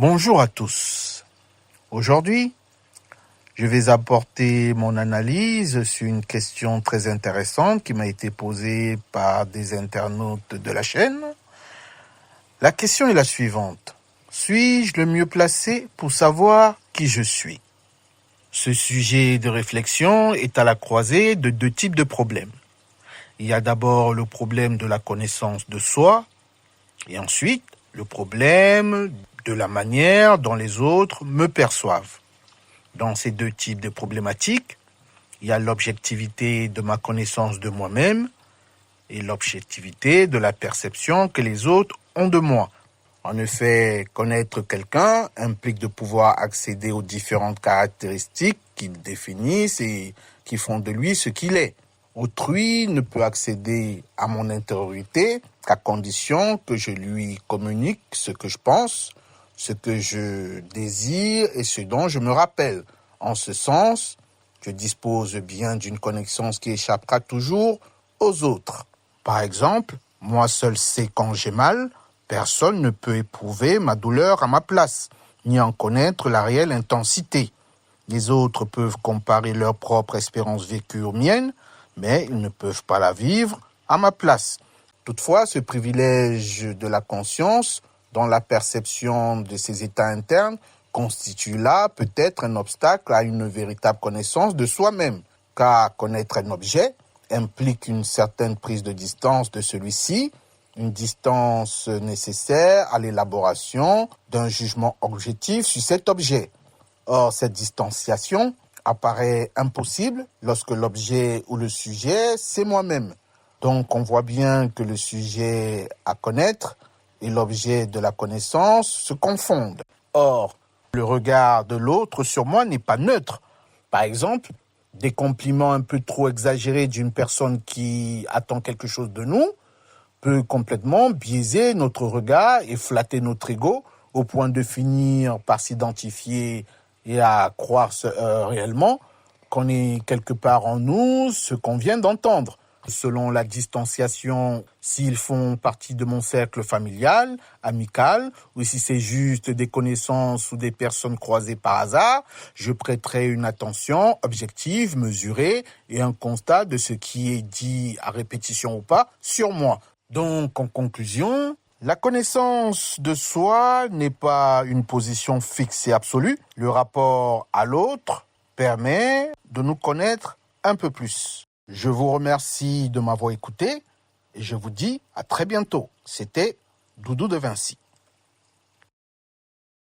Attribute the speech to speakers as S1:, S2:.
S1: Bonjour à tous. Aujourd'hui, je vais apporter mon analyse sur une question très intéressante qui m'a été posée par des internautes de la chaîne. La question est la suivante. Suis-je le mieux placé pour savoir qui je suis? Ce sujet de réflexion est à la croisée de deux types de problèmes. Il y a d'abord le problème de la connaissance de soi et ensuite le problème de la manière dont les autres me perçoivent. Dans ces deux types de problématiques, il y a l'objectivité de ma connaissance de moi-même et l'objectivité de la perception que les autres ont de moi. En effet, connaître quelqu'un implique de pouvoir accéder aux différentes caractéristiques qui le définissent et qui font de lui ce qu'il est. Autrui ne peut accéder à mon intériorité qu'à condition que je lui communique ce que je pense, ce que je désire et ce dont je me rappelle. En ce sens, je dispose bien d'une connaissance qui échappera toujours aux autres. Par exemple, moi seul sais quand j'ai mal, personne ne peut éprouver ma douleur à ma place, ni en connaître la réelle intensité. Les autres peuvent comparer leur propre espérance vécue aux miennes, mais ils ne peuvent pas la vivre à ma place. Toutefois, ce privilège de la conscience, dans la perception de ses états internes, constitue là peut-être un obstacle à une véritable connaissance de soi-même, car connaître un objet implique une certaine prise de distance de celui-ci, une distance nécessaire à l'élaboration d'un jugement objectif sur cet objet. Or, cette distanciation apparaît impossible lorsque l'objet ou le sujet, c'est moi-même. Donc, on voit bien que le sujet à connaître et l'objet de la connaissance se confondent. Or, le regard de l'autre sur moi n'est pas neutre. Par exemple, des compliments un peu trop exagérés d'une personne qui attend quelque chose de nous peut complètement biaiser notre regard et flatter notre ego au point de finir par s'identifier et à croire réellement qu'on est quelque part en nous ce qu'on vient d'entendre. Selon la distanciation, s'ils font partie de mon cercle familial, amical, ou si c'est juste des connaissances ou des personnes croisées par hasard, je prêterai une attention objective, mesurée et un constat de ce qui est dit à répétition ou pas sur moi. Donc, en conclusion, la connaissance de soi n'est pas une position fixe et absolue. Le rapport à l'autre permet de nous connaître un peu plus. Je vous remercie de m'avoir écouté et je vous dis à très bientôt. C'était Doudou de Vinci.